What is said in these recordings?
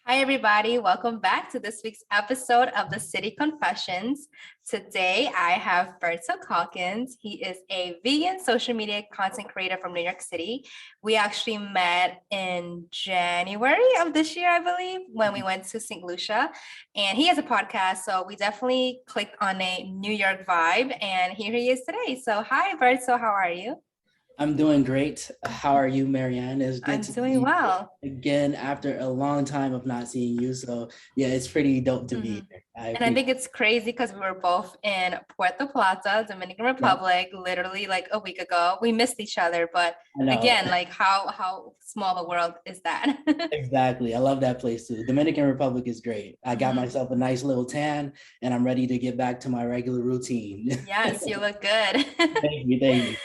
Hi, everybody. Welcome back to this week's episode of the City Confessions. Today, I have Berto Calkins. He is a vegan social media content creator from New York City. We actually met in January of this year, I believe, when we went to St. Lucia. And he has a podcast, so we definitely clicked on a New York vibe. And here he is today. So, hi, Berto. How are you? I'm doing great. How are you, Marianne? It's good I'm to doing be here well. again after a long time of not seeing you. So yeah, it's pretty dope to be Mhm. here. I And I appreciate think it's crazy because we were both in Puerto Plata, Dominican it. Republic, literally like a week ago. We missed each other, but I know. again, like how small the world is that? Exactly. I love that place too. Dominican Republic is great. I got Mhm. myself a nice little tan and I'm ready to get back to my regular routine. Yes, you look good. Thank you. Thank you.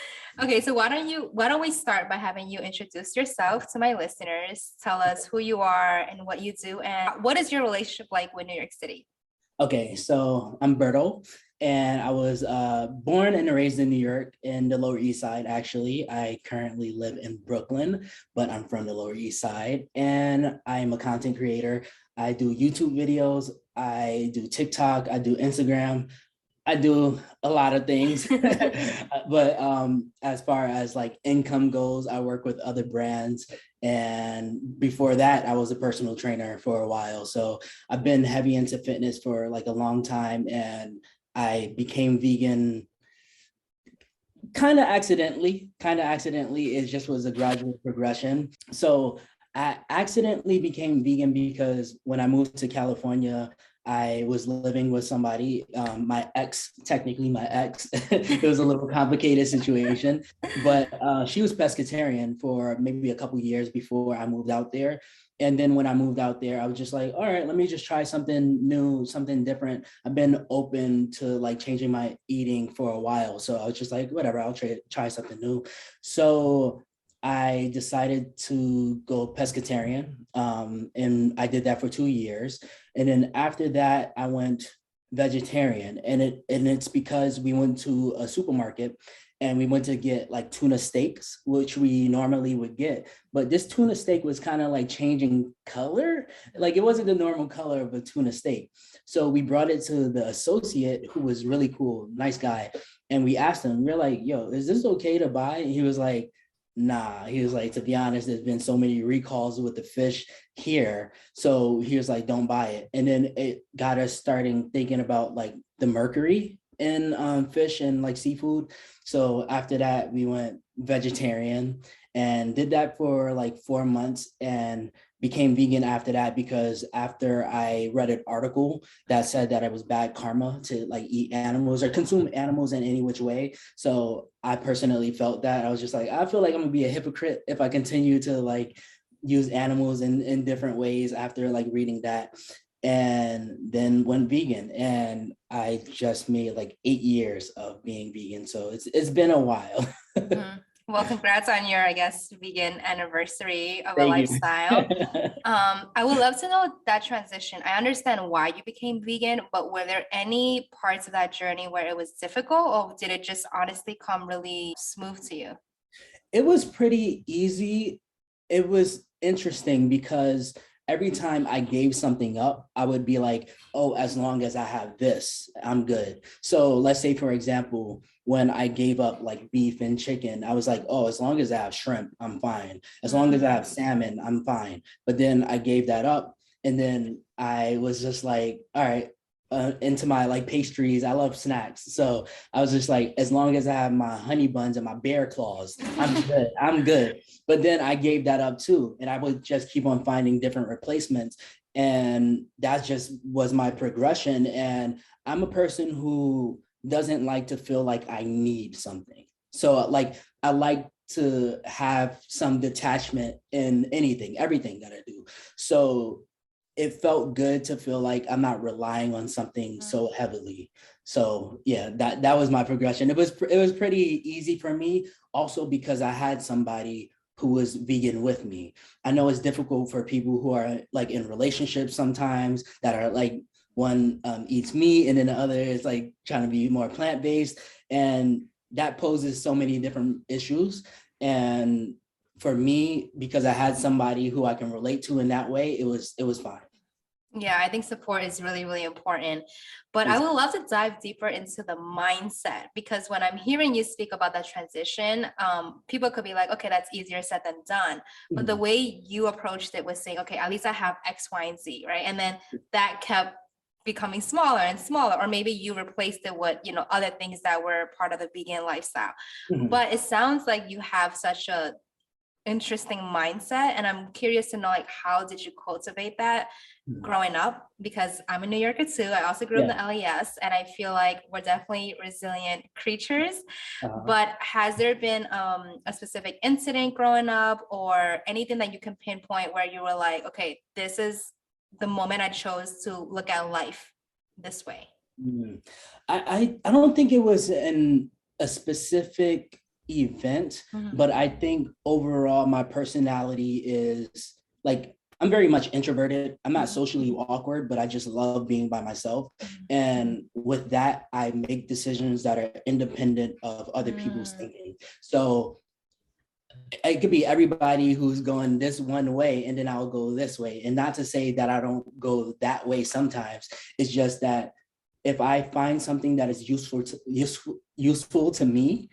Okay, so why don't we start by having you introduce yourself to my listeners? Tell us who you are and what you do, and what is your relationship like with New York City? Okay, so I'm Berto, and I was born and raised in New York in the Lower East Side, actually. I currently live in Brooklyn, but I'm from the Lower East Side, and I'm a content creator. I do YouTube videos, I do TikTok, I do Instagram, I do a lot of things, but as far as like income goes, I work with other brands. And before that, I was a personal trainer for a while. So I've been heavy into fitness for like a long time. And I became vegan kind of accidentally. It just was a gradual progression. So I accidentally became vegan because when I moved to California, I was living with somebody, my ex, technically my ex. It was a little complicated situation, but she was pescatarian for maybe a couple years before I moved out there. And then when I moved out there, I was just like, all right, let me just try something new, something different. I've been open to like changing my eating for a while. So I was just like, whatever, I'll try something new. So I decided to go pescatarian. And I did that for 2 years. And then after that, I went vegetarian. And it's because we went to a supermarket and we went to get like tuna steaks, which we normally would get. But this tuna steak was kind of like changing color. Like it wasn't the normal color of a tuna steak. So we brought it to the associate who was really cool, nice guy. And we asked him, we're like, yo, is this okay to buy? And he was like, nah. He was like, to be honest, there's been so many recalls with the fish here. So he was like, don't buy it. And then it got us starting thinking about like the mercury in fish and like seafood. So after that, we went vegetarian and did that for like 4 months and became vegan after that because after I read an article that said that it was bad karma to like eat animals or consume animals in any which way. So I personally felt that. I was just like, I feel like I'm gonna be a hypocrite if I continue to like use animals in different ways after like reading that and then went vegan and I just made like 8 years of being vegan, so it's been a while. Mhm. Well, congrats on your, I guess, vegan anniversary of a Thank you. lifestyle. I would love to know that transition. I understand why you became vegan, but were there any parts of that journey where it was difficult, or did it just honestly come really smooth to you? It was pretty easy. It was interesting because every time I gave something up, I would be like, oh, as long as I have this, I'm good. So let's say, for example, when I gave up like beef and chicken, I was like, oh, as long as I have shrimp, I'm fine. As long as I have salmon, I'm fine. But then I gave that up. And then I was just like, all right, into my like pastries. I love snacks. So I was just like, as long as I have my honey buns and my bear claws, I'm good. I'm good. But then I gave that up too. And I would just keep on finding different replacements. And that just was my progression. And I'm a person who doesn't like to feel like I need something. So like I like to have some detachment in anything, everything that I do. So it felt good to feel like I'm not relying on something so heavily. So yeah, that was my progression. It was pretty easy for me, also because I had somebody who was vegan with me. I know it's difficult for people who are like in relationships sometimes that are like one eats meat and then the other is like trying to be more plant-based, and that poses so many different issues. And for me, because I had somebody who I can relate to in that way, it was fine. Yeah, I think support is really, really important. But I would love to dive deeper into the mindset because when I'm hearing you speak about that transition, people could be like, okay, that's easier said than done. But the Mhm. way you approached it was saying, okay, at least I have X, Y, and Z, right? And then that kept becoming smaller and smaller, or maybe you replaced it with, other things that were part of the vegan lifestyle. Mhm. But it sounds like you have such a interesting mindset, and I'm curious to know, like, how did you cultivate that Mhm. growing up? Because I'm a New Yorker too. I also grew up in Yeah. the LES, and I feel like we're definitely resilient creatures. Uh-huh. But has there been a specific incident growing up or anything that you can pinpoint where you were like, okay, this is the moment I chose to look at life this way? Mm. I don't think it was in a specific event, Mhm. but I think overall my personality is like I'm very much introverted. I'm not socially awkward, but I just love being by myself. And with that, I make decisions that are independent of other people's Mm. thinking. So it could be everybody who's going this one way, and then I'll go this way. And not to say that I don't go that way sometimes. It's just that if I find something that is useful to me,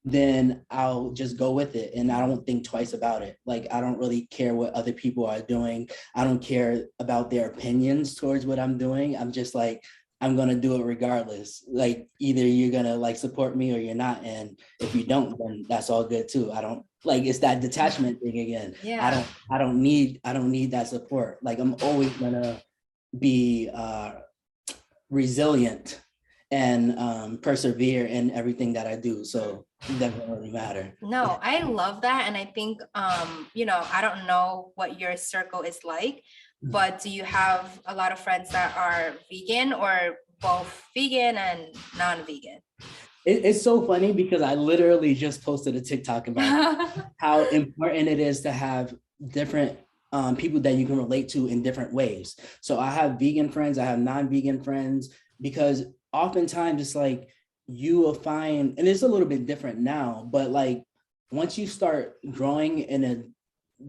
then I'll just go with it and I don't think twice about it. Like I don't really care what other people are doing. I don't care about their opinions towards what I'm doing. I'm just like, I'm gonna do it regardless. Like either you're gonna like support me or you're not. And if you don't, then that's all good too. I don't like it's that detachment thing again. Yeah. I don't need that support. Like I'm always gonna be resilient and persevere in everything that I do. So it doesn't really matter. No, I love that. And I think, I don't know what your circle is like, but do you have a lot of friends that are vegan or both vegan and non-vegan? It's so funny because I literally just posted a TikTok about how important it is to have different people that you can relate to in different ways. So I have vegan friends, I have non-vegan friends, because oftentimes it's like you will find, and it's a little bit different now, but like once you start growing in a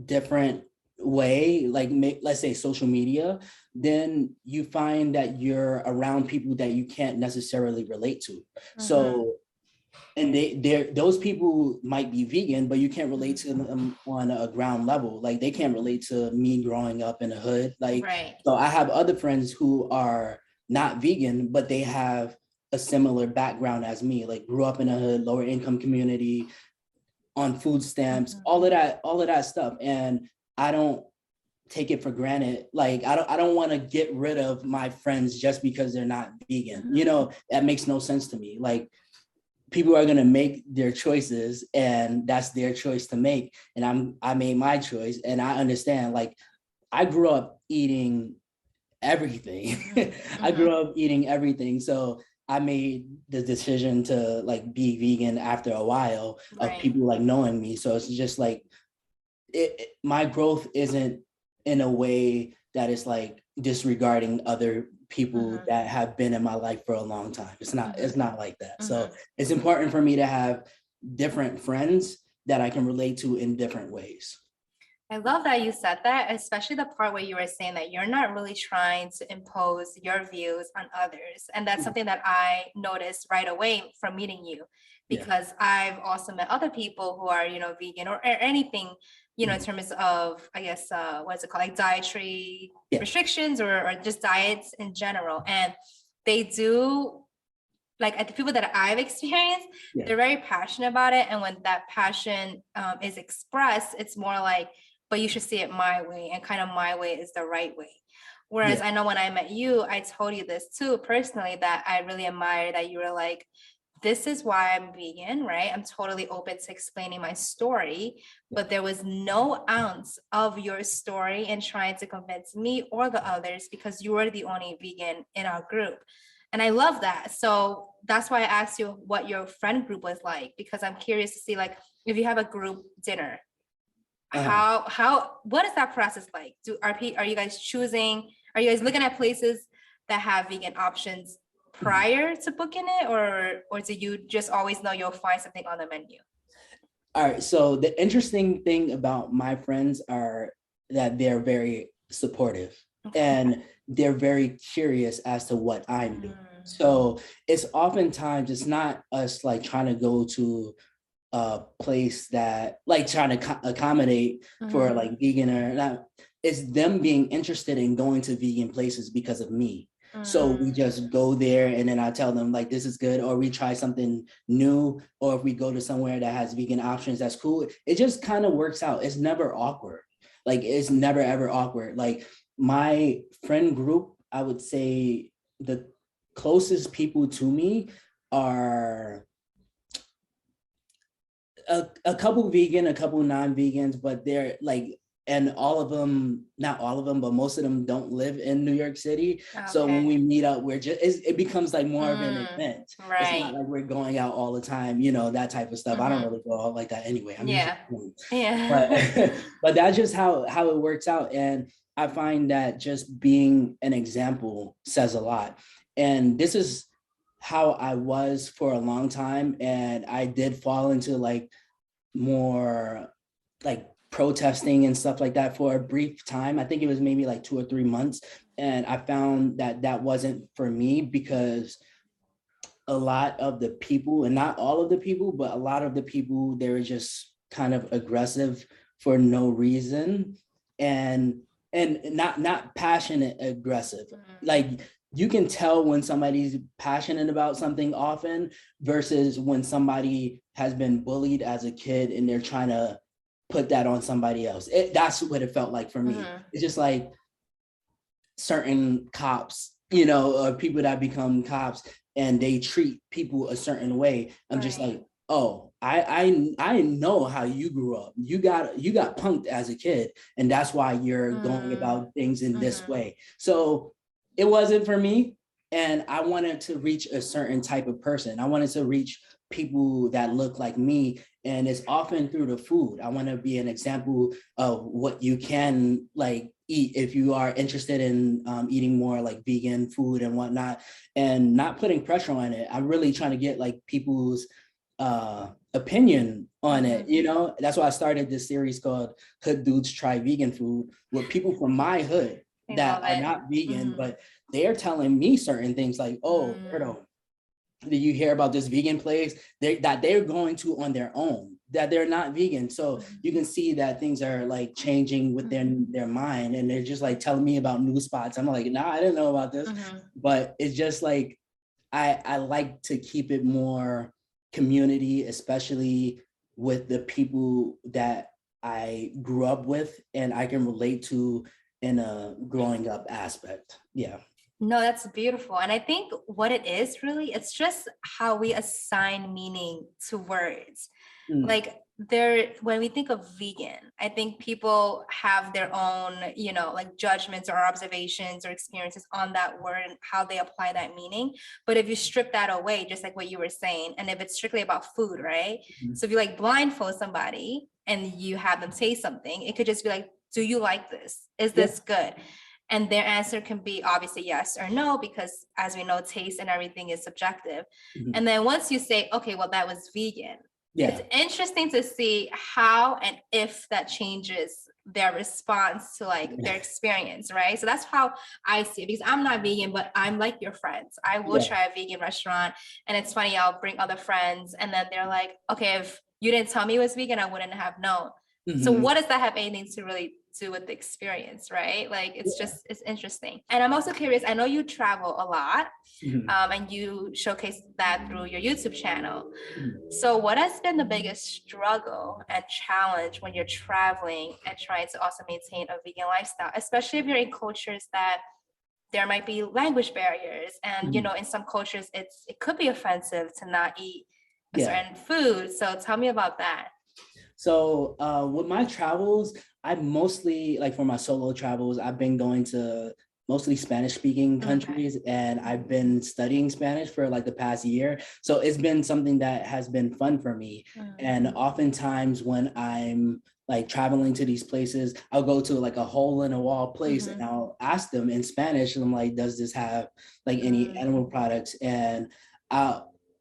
different way, like let's say social media, then you find that you're around people that you can't necessarily relate to. So and they're those people might be vegan, but you can't relate to them on a ground level. Like they can't relate to me growing up in a hood. Like Right. so I have other friends who are not vegan, but they have a similar background as me, like grew up in a hood, lower income community, on food stamps, all of that stuff. And I don't take it for granted. Like I don't want to get rid of my friends just because they're not vegan. You know, that makes no sense to me. Like people are gonna make their choices and that's their choice to make. And I made my choice and I understand, like I grew up eating everything. I grew up eating everything. So I made the decision to like be vegan after a while of Right. people like knowing me. So it's just like my growth isn't in a way that is like disregarding other people that have been in my life for a long time. It's not like that. So it's important for me to have different friends that I can relate to in different ways. I love that you said that, especially the part where you were saying that you're not really trying to impose your views on others. And that's something that I noticed right away from meeting you, Yeah. because I've also met other people who are, vegan or anything, in terms of, I guess, what is it called, like dietary Yeah. restrictions or just diets in general. And they do, like the people that I've experienced, Yeah. they're very passionate about it. And when that passion is expressed, it's more like, but you should see it my way, and kind of my way is the right way. Whereas Yeah. I know when I met you, I told you this too personally, that I really admire that you were like, this is why I'm vegan, right? I'm totally open to explaining my story, but there was no ounce of your story in trying to convince me or the others because you were the only vegan in our group. And I love that. So that's why I asked you what your friend group was like, because I'm curious to see, like, if you have a group dinner, Uh-huh. what is that process like? Are you guys choosing, are you guys looking at places that have vegan options prior to booking it, or do you just always know you'll find something on the menu? All right. So the interesting thing about my friends are that they're very supportive. Okay. and they're very curious as to what I'm doing. So it's oftentimes it's not us like trying to go to a place that like trying to accommodate for like vegan or not. It's them being interested in going to vegan places because of me. So we just go there and then I tell them like this is good, or we try something new, or if we go to somewhere that has vegan options, that's cool. It just kind of works out. It's never awkward. Like it's never ever awkward. Like my friend group, I would say the closest people to me are a couple vegan, a couple non-vegans, but they're like, and all of them, not all of them, but most of them don't live in New York City. So when we meet up, we're just, it becomes like more of an event. Right. It's not like we're going out all the time, you know, that type of stuff. I don't really go out like that anyway. I'm usually home. But that's just how it works out. And I find that just being an example says a lot. And this is how I was for a long time. And I did fall into like more like protesting and stuff like that for a brief time. I think it was maybe like 2 or 3 months. And I found that that wasn't for me because a lot of the people, and not all of the people, but a lot of the people, they were just kind of aggressive for no reason. And not passionate aggressive. Like you can tell when somebody's passionate about something often versus when somebody has been bullied as a kid and they're trying to put that on somebody else. That's what it felt like for me. It's just like certain cops, you know, or people that become cops and they treat people a certain way. I'm just like, oh, I know how you grew up. You got punked as a kid, and that's why you're going about things in this way. So it wasn't for me, and I wanted to reach a certain type of person. I wanted to reach people that look like me, and it's often through the food. I want to be an example of what you can like eat if you are interested in eating more like vegan food and whatnot, and not putting pressure on it. I'm really trying to get like people's opinion on it, you know. That's why I started this series called Hood Dudes Try Vegan Food, with people from my hood that are not vegan, but they're telling me certain things like, oh, Berto, did you hear about this vegan place that they're going to on their own, that they're not vegan? So you can see that things are like changing within their mind, and they're just like telling me about new spots. I'm like, nah, I didn't know about this. But it's just like, I like to keep it more community, especially with the people that I grew up with and I can relate to in a growing up aspect. Yeah. No, that's beautiful. And I think what it is really, it's just how we assign meaning to words. Like when we think of vegan, I think people have their own, you know, like judgments or observations or experiences on that word and how they apply that meaning. But if you strip that away, just like what you were saying, and if it's strictly about food, right? So if you like blindfold somebody and you have them say something, it could just be like, do you like this? Is this good? And their answer can be obviously yes or no, because as we know, taste and everything is subjective. And then once you say, okay, well, that was vegan. It's interesting to see how and if that changes their response to like their experience, right? So that's how I see it, because I'm not vegan, but I'm like your friends. I will try a vegan restaurant, and it's funny, I'll bring other friends and then they're like, okay, if you didn't tell me it was vegan, I wouldn't have known. So what does that have anything to really do with the experience, right? Like it's just, it's interesting. And I'm also curious, I know you travel a lot, and you showcase that through your YouTube channel. So what has been the biggest struggle and challenge when you're traveling and trying to also maintain a vegan lifestyle, especially if you're in cultures that there might be language barriers, and you know, in some cultures it could be offensive to not eat a certain food. So tell me about that. So with my travels, I mostly, like for my solo travels, I've been going to mostly Spanish speaking countries, and I've been studying Spanish for like the past year. So it's been something that has been fun for me. And oftentimes when I'm like traveling to these places, I'll go to like a hole in a wall place and I'll ask them in Spanish, and I'm like, does this have like any animal products? And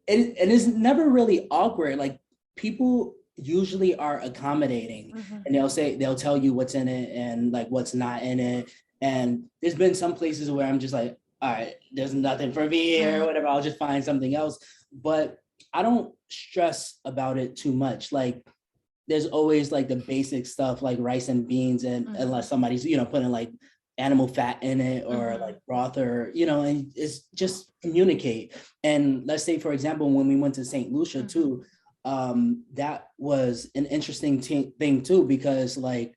it's never really awkward. Like people usually are accommodating, and they'll tell you what's in it and like what's not in it. And there's been some places where I'm just like, all right, there's nothing for me here, or whatever. I'll just find something else. But I don't stress about it too much. Like there's always like the basic stuff like rice and beans, and unless somebody's, putting like animal fat in it or like broth, or, and it's just communicate. And let's say, for example, when we went to St. Lucia too, that was an interesting thing too, because like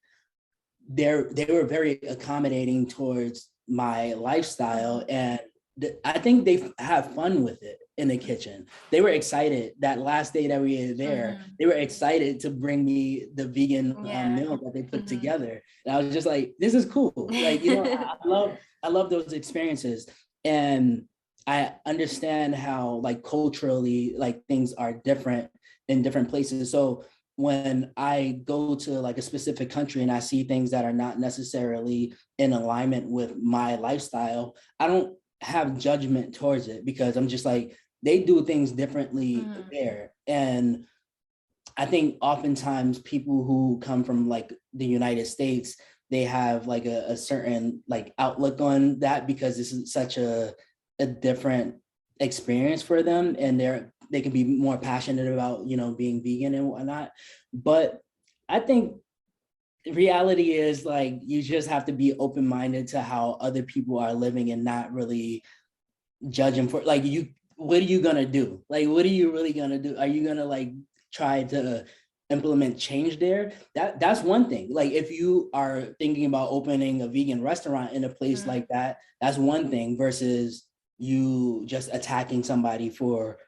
they were very accommodating towards my lifestyle, and I think they have fun with it in the kitchen. They were excited that last day that we were there. They were excited to bring me the vegan meal that they put together. And I was just like, this is cool. Like, I love those experiences. And I understand how like culturally, like things are different in different places. So when I go to like a specific country and I see things that are not necessarily in alignment with my lifestyle, I don't have judgment towards it, because I'm just like, they do things differently there. And I think oftentimes people who come from like the United States, they have like a certain like outlook on that, because this is such a different experience for them, and they can be more passionate about, being vegan and whatnot. But I think reality is like, you just have to be open-minded to how other people are living, and not really judging for like, what are you gonna do? Like, what are you really gonna do? Are you gonna like try to implement change there? That's one thing. Like if you are thinking about opening a vegan restaurant in a place like that, that's one thing, versus you just attacking somebody for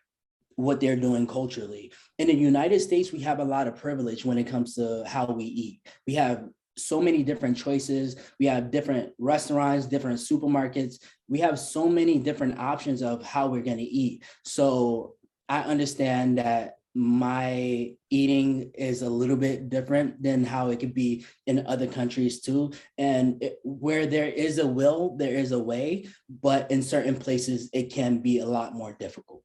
what they're doing culturally. In the United States, we have a lot of privilege when it comes to how we eat. We have so many different choices. We have different restaurants, different supermarkets. We have so many different options of how we're going to eat. So I understand that my eating is a little bit different than how it could be in other countries too. And where there is a will, there is a way, but in certain places, it can be a lot more difficult.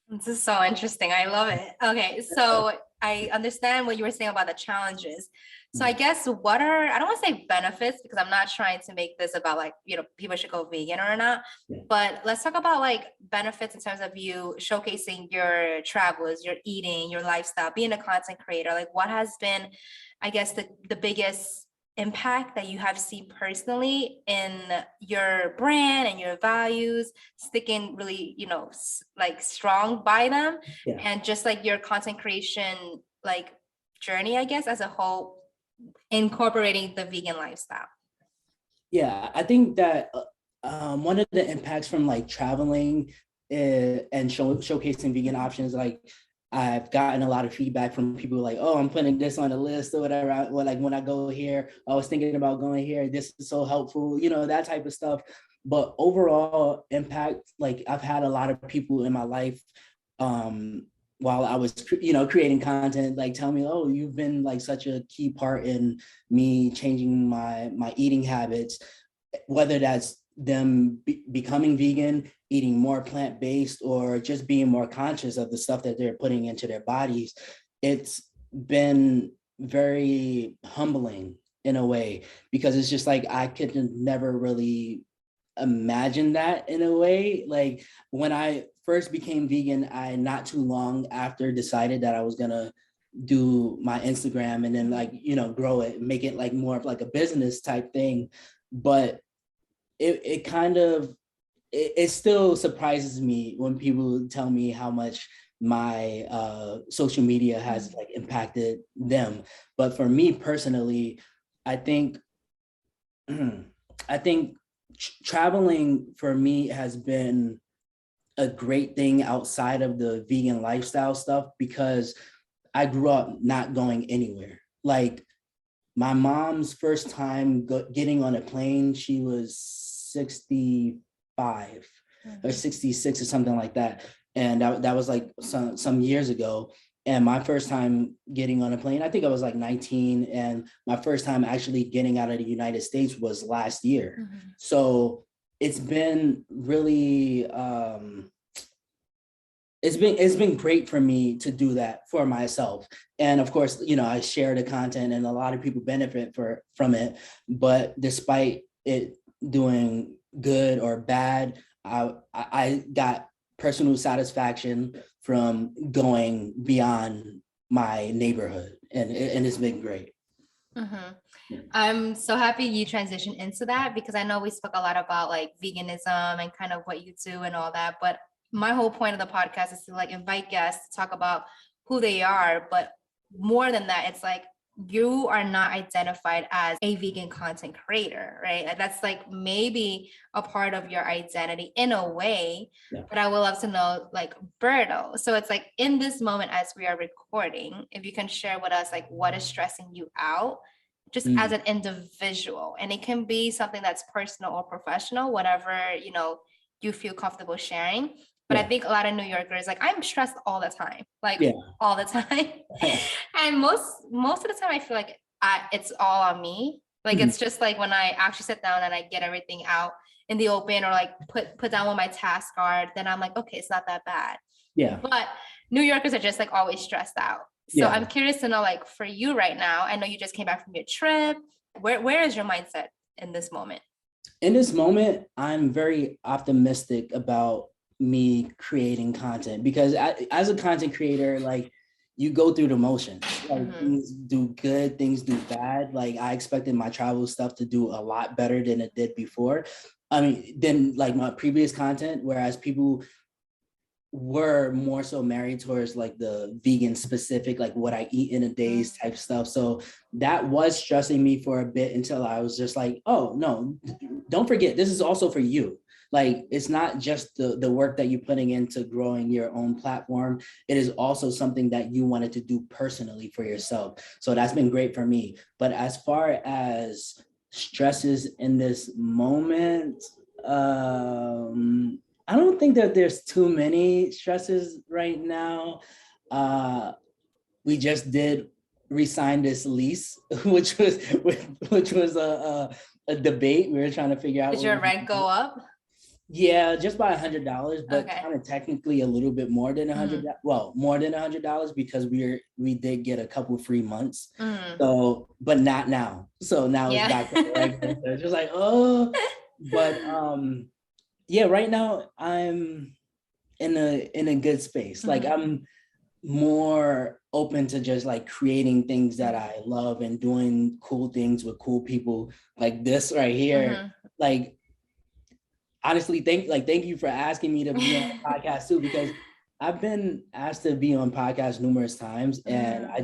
This is so interesting. I love it. Okay, so I understand what you were saying about the challenges. So I guess what are, I don't want to say benefits, because I'm not trying to make this about like, people should go vegan or not, but let's talk about like benefits in terms of you showcasing your travels, your eating, your lifestyle, being a content creator. Like what has been, I guess, the biggest impact that you have seen personally in your brand and your values, sticking really, like strong by them, and just like your content creation, like journey, I guess, as a whole, incorporating the vegan lifestyle? Yeah, I think that one of the impacts from like traveling and showcasing vegan options, like I've gotten a lot of feedback from people like, oh, I'm putting this on the list or whatever. Or like when I go here, I was thinking about going here. This is so helpful, that type of stuff. But overall impact, like I've had a lot of people in my life while I was, creating content, like tell me, oh, you've been like such a key part in me changing my eating habits, whether that's them becoming vegan, eating more plant-based, or just being more conscious of the stuff that they're putting into their bodies. It's been very humbling in a way, because it's just like, I could never really imagine that in a way. Like when I first became vegan, I not too long after decided that I was gonna do my Instagram and then like, grow it, make it like more of like a business type thing. But it kind of, it still surprises me when people tell me how much my social media has like impacted them. But for me personally, I think traveling for me has been a great thing outside of the vegan lifestyle stuff, because I grew up not going anywhere. Like my mom's first time getting on a plane, she was 65 or 66 or something like that. And that was like some years ago. And my first time getting on a plane, I think I was like 19. And my first time actually getting out of the United States was last year. So it's been really it's been great for me to do that for myself. And of course, I share the content and a lot of people benefit from it. But despite it doing good or bad, I got personal satisfaction from going beyond my neighborhood, and it's been great. Mhm. Yeah. I'm so happy you transitioned into that because I know we spoke a lot about like veganism and kind of what you do and all that. But my whole point of the podcast is to like invite guests to talk about who they are. But more than that, it's like you are not identified as a vegan content creator, right? Like, that's like maybe a part of your identity in a way. Yeah. But I would love to know like Berto. So it's like in this moment as we are recording, if you can share with us like what is stressing you out just as an individual. And it can be something that's personal or professional, whatever, you feel comfortable sharing. But I think a lot of New Yorkers, like I'm stressed all the time, like all the time. And most of the time I feel like it's all on me. Like it's just like when I actually sit down and I get everything out in the open or like put down what my tasks are, then I'm like, okay, it's not that bad. Yeah. But New Yorkers are just like always stressed out. So I'm curious to know, like for you right now, I know you just came back from your trip. Where is your mindset in this moment? In this moment, I'm very optimistic about me creating content because as a content creator, like you go through the motions, like things do good, things do bad. Like I expected my travel stuff to do a lot better than it did before. I mean, than like my previous content, whereas people were more so married towards like the vegan specific, like what I eat in a day's type stuff. So that was stressing me for a bit until I was just like, oh no, don't forget, this is also for you. Like, it's not just the work that you're putting into growing your own platform. It is also something that you wanted to do personally for yourself. So that's been great for me. But as far as stresses in this moment, I don't think that there's too many stresses right now. We just did re-sign this lease, which was a debate. We were trying to figure out. Did your rent go up? Yeah, just by $100, but kind of technically a little bit more than $100. Well, more than $100 because we did get a couple free months. So, but not now. So now it's back to the regular. So it's just like, oh, but yeah, right now I'm in a good space. Like I'm more open to just like creating things that I love and doing cool things with cool people like this right here. Like honestly, thank you for asking me to be on the podcast too, because I've been asked to be on podcasts numerous times and I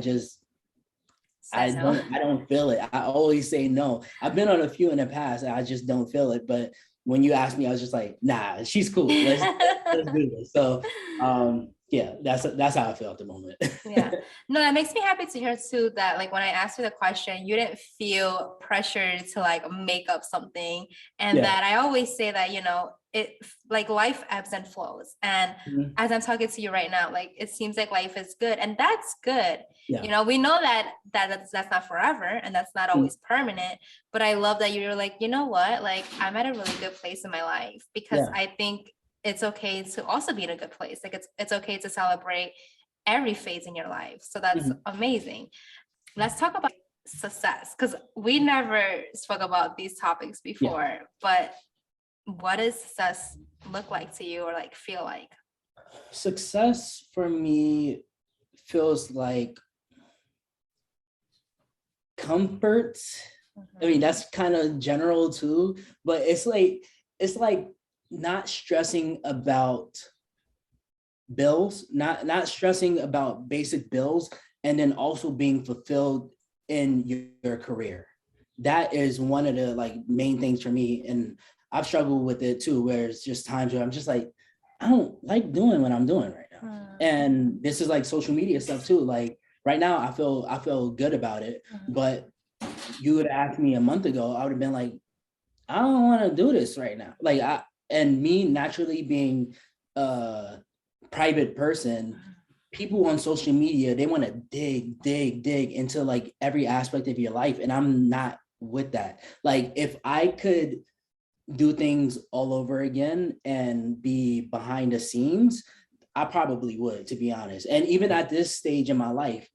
don't feel it. I always say no. I've been on a few in the past and I just don't feel it. But when you asked me, I was just like, nah, she's cool. Let's do this. So yeah, that's how I feel at the moment. Yeah. No, that makes me happy to hear too that like when I asked you the question, you didn't feel pressured to like make up something. And that I always say that, it like life ebbs and flows. And as I'm talking to you right now, like it seems like life is good. And that's good. We know that's not forever and that's not always permanent. But I love that you're like, you know what? Like I'm at a really good place in my life because I think it's okay to also be in a good place. Like it's okay to celebrate every phase in your life. So that's amazing. Let's talk about success because we never spoke about these topics before, but what does success look like to you or like feel like? Success for me feels like comfort. I mean, that's kind of general too, but it's like not stressing about bills, not stressing about basic bills, and then also being fulfilled in your career. That is one of the like main things for me. And I've struggled with it too, where it's just times where I'm just like, I don't like doing what I'm doing right now. And this is like social media stuff too. Like right now I feel good about it, but you would ask me a month ago, I would have been like, I don't want to do this right now. Like and me naturally being a private person, people on social media, they want to dig into like every aspect of your life. And I'm not with that. Like if I could do things all over again and be behind the scenes, I probably would, to be honest. And even at this stage in my life,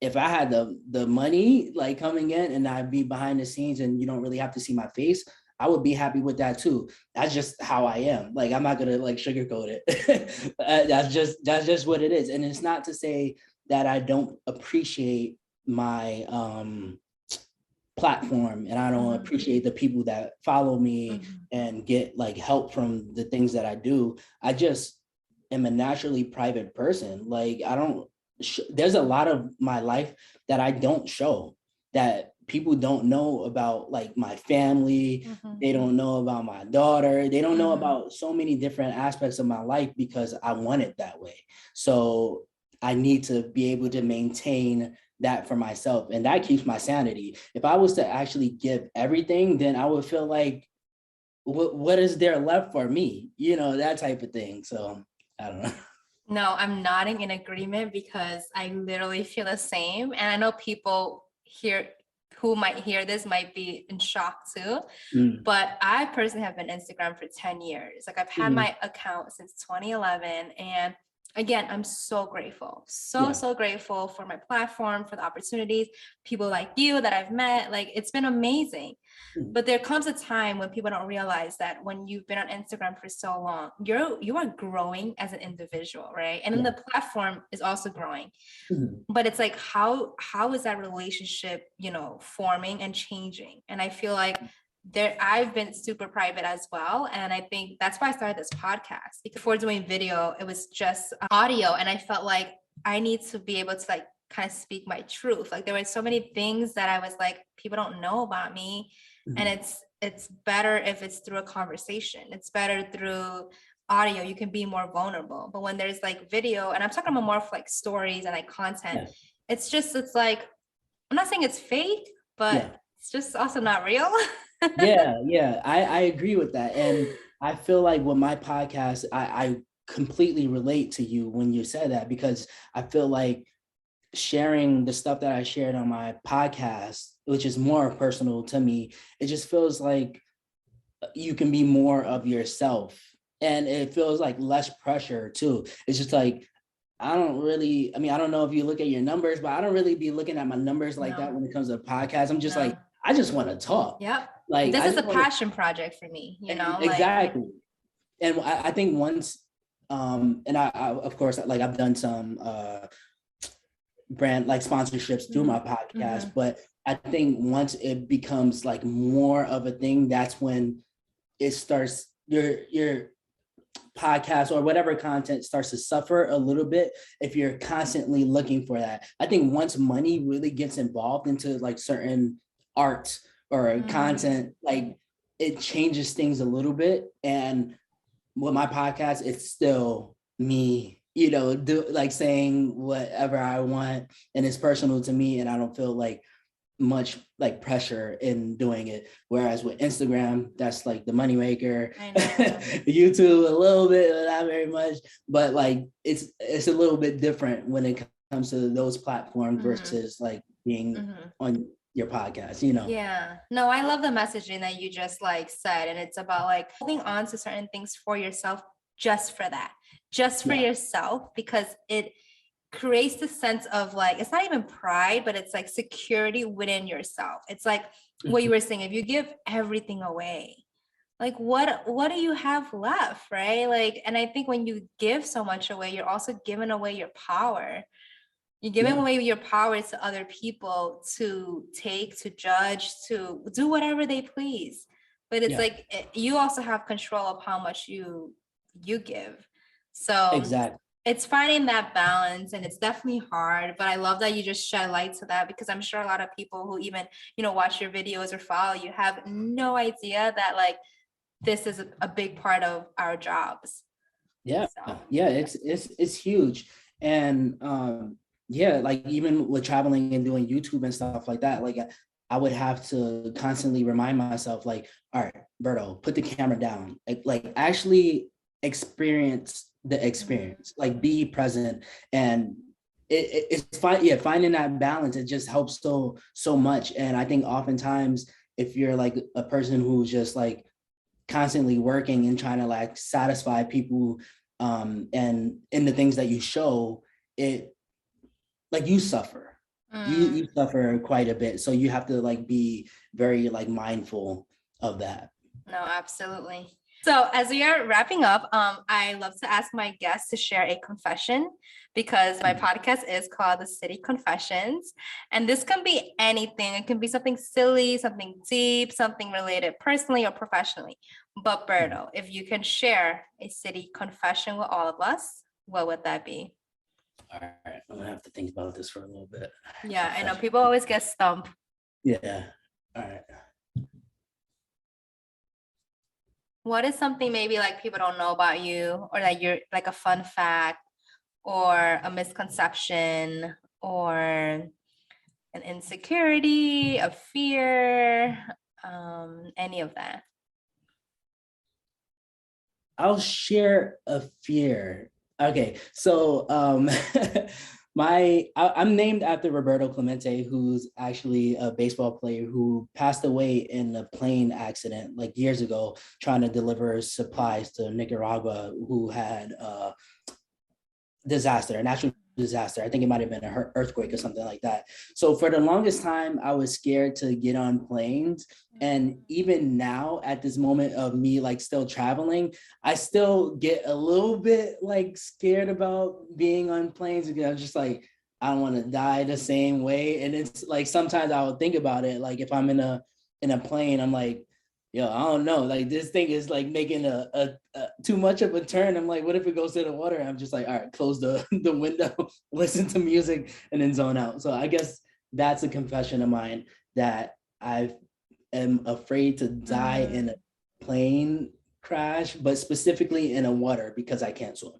if I had the money like coming in and I'd be behind the scenes and you don't really have to see my face, I would be happy with that too. That's just how I am. Like, I'm not gonna like sugarcoat it. That's just what it is. And it's not to say that I don't appreciate my platform and I don't appreciate the people that follow me and get like help from the things that I do. I just am a naturally private person. Like, I don't there's a lot of my life that I don't show, that people don't know about, like my family. They don't know about my daughter. They don't know about so many different aspects of my life because I want it that way. So I need to be able to maintain that for myself. And that keeps my sanity. If I was to actually give everything, then I would feel like, what is there left for me? You know, that type of thing. So I don't know. No, I'm nodding in agreement because I literally feel the same. And I know people here who might hear this might be in shock too. But I personally have been Instagram for 10 years. Like, I've had my account since 2011. And again, I'm so grateful, so grateful for my platform, for the opportunities, people like you that I've met. Like, it's been amazing. But there comes a time when people don't realize that when you've been on Instagram for so long, you are growing as an individual, right? And then the platform is also growing. But it's like, how is that relationship, forming and changing? And I feel like I've been super private as well. And I think that's why I started this podcast. Before doing video, it was just audio. And I felt like I need to be able to like kind of speak my truth. Like, there were so many things that I was like, people don't know about me. And it's better if it's through a conversation. It's better through audio. You can be more vulnerable. But when there's like video, and I'm talking about more of like stories and like content, it's like, I'm not saying it's fake, but it's just also not real. I agree with that. And I feel like with my podcast, I completely relate to you when you said that, because I feel like sharing the stuff that I shared on my podcast, which is more personal to me, it just feels like you can be more of yourself. And it feels like less pressure too. It's just like, I don't know if you look at your numbers, but I don't really be looking at my numbers like that when it comes to podcasts. I'm just like, I just want to talk. Like, this is a passion project for me, Exactly. And I think once, and I of course, like I've done some brand like sponsorships through my podcast, but I think once it becomes like more of a thing, that's when it starts, your podcast or whatever content starts to suffer a little bit if you're constantly looking for that. I think once money really gets involved into like certain art or content, like it changes things a little bit. And with my podcast, it's still me, do like saying whatever I want, and it's personal to me, and I don't feel like much like pressure in doing it. Whereas with Instagram, that's like the moneymaker. YouTube a little bit, not very much, but like it's a little bit different when it comes to those platforms versus like being on your podcast, Yeah, no, I love the messaging that you just like said. And it's about like holding on to certain things for yourself, just for that, just for yourself, because it creates the sense of like, it's not even pride, but it's like security within yourself. It's like what you were saying, if you give everything away, like what do you have left, right? Like, and I think when you give so much away, you're also giving away your power. You're giving away your power to other people to take, to judge, to do whatever they please. But it's like, you also have control of how much you give. So Exactly. it's finding that balance, and it's definitely hard, but I love that you just shed light to that, because I'm sure a lot of people who even, watch your videos or follow you have no idea that like this is a big part of our jobs. It's huge. And like even with traveling and doing YouTube and stuff like that, like I would have to constantly remind myself, like, all right, Berto, put the camera down, like actually experience the experience, like be present. And it's fine. Finding that balance, it just helps so much. And I think oftentimes if you're like a person who's just like constantly working and trying to like satisfy people, And in the things that you show, it like you suffer. You suffer quite a bit. So you have to like be very like mindful of that. No, absolutely. So as we are wrapping up, I love to ask my guests to share a confession because my podcast is called The City Confessions. And this can be anything. It can be something silly, something deep, something related personally or professionally. But Berto, if you can share a city confession with all of us, what would that be? All right, I'm gonna have to think about this for a little bit. Yeah, I know people always get stumped. Yeah. All right. What is something maybe like people don't know about you, or that you're like a fun fact or a misconception or an insecurity, a fear, any of that? I'll share a fear. Okay, so I'm named after Roberto Clemente, who's actually a baseball player who passed away in a plane accident like years ago, trying to deliver supplies to Nicaragua, who had a natural disaster. I think it might have been an earthquake or something like that. So for the longest time, I was scared to get on planes. And even now, at this moment of me like still traveling, I still get a little bit like scared about being on planes because I'm just like, I don't want to die the same way. And it's like sometimes I would think about it, like if I'm in a plane, I'm like, yo, I don't know, like this thing is like making a too much of a turn. I'm like, what if it goes to the water? I'm just like, all right, close the window, listen to music, and then zone out. So I guess that's a confession of mine, that I am afraid to die in a plane crash, but specifically in a water because I can't swim.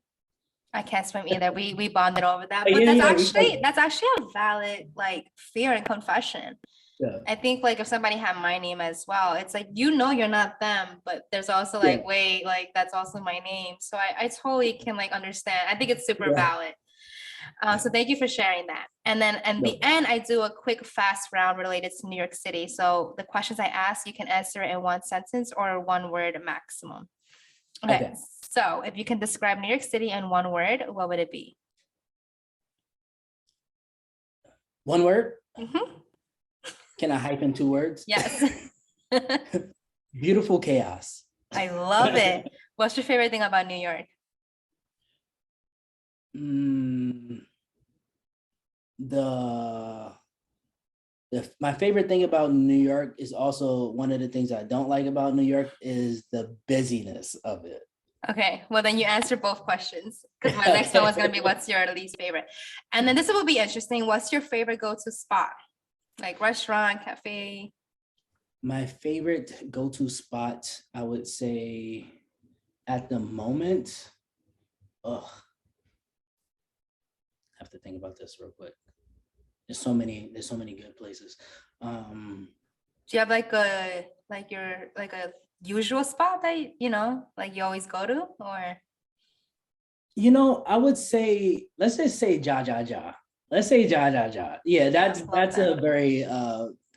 I can't swim either. We bonded over that, but Yeah, that's actually a valid like fear and confession. yeah. I think like if somebody had my name as well, it's like, you're not them, but there's also like, Yeah. wait, like that's also my name. So I totally can like understand. I think it's super Yeah. valid. So thank you for sharing that. And then in the No. end, I do a quick fast round related to New York City. So the questions I ask, you can answer in one sentence or one word maximum. Okay. So if you can describe New York City in one word, what would it be? One word? Mhm. Can I hype in 2 words? Yes. Beautiful chaos. I love it. What's your favorite thing about New York? My favorite thing about New York is also one of the things I don't like about New York is the busyness of it. Okay, well then you answer both questions, because my next one was going to be what's your least favorite. And then this will be interesting. What's your favorite go-to spot? Like restaurant, cafe? My favorite go-to spot, I would say at the moment, I have to think about this real quick. There's so many good places. Do you have like a usual spot that like you always go to, or? I would say, let's just say Ja Ja Ja. Let's say Ja Ja Ja. Yeah, that's a very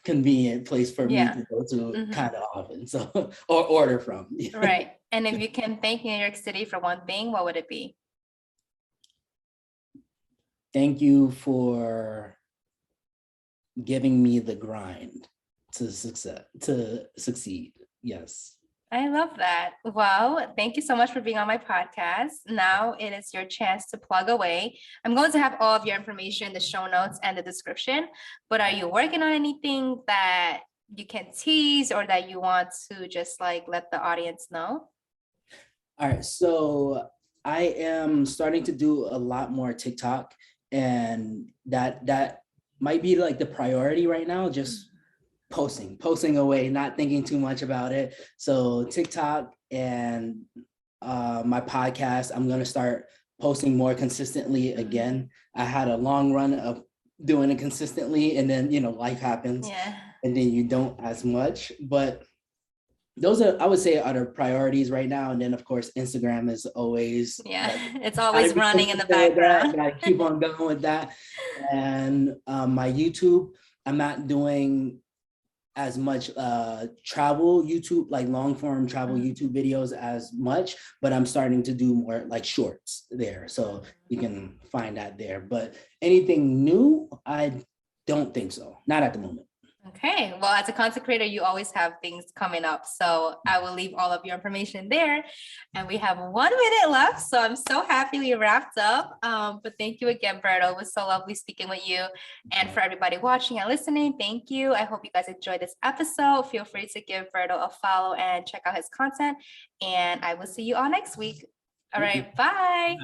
convenient place for me to go to kind of often. So or order from. Right. And if you can thank New York City for one thing, what would it be? Thank you for giving me the grind to succeed. Yes. I love that. Well, thank you so much for being on my podcast. Now it is your chance to plug away. I'm going to have all of your information in the show notes and the description, but are you working on anything that you can tease or that you want to just like let the audience know? All right. So I am starting to do a lot more TikTok, and that might be like the priority right now, just posting away, not thinking too much about it. So TikTok and my podcast, I'm going to start posting more consistently again. I had a long run of doing it consistently, and then life happens, and then you don't as much. But those are, I would say, are the priorities right now. And then of course Instagram is always it's always running in the background. I keep on going with that. And my YouTube, I'm not doing as much travel YouTube, like long form travel YouTube videos as much, but I'm starting to do more like shorts there. So you can find that there. But anything new, I don't think so. Not at the moment. Okay, well, as a content creator, you always have things coming up. So I will leave all of your information there. And we have 1 minute left. So I'm so happy we wrapped up. But thank you again, Berto. It was so lovely speaking with you. And for everybody watching and listening, thank you. I hope you guys enjoyed this episode. Feel free to give Berto a follow and check out his content. And I will see you all next week. All right, bye.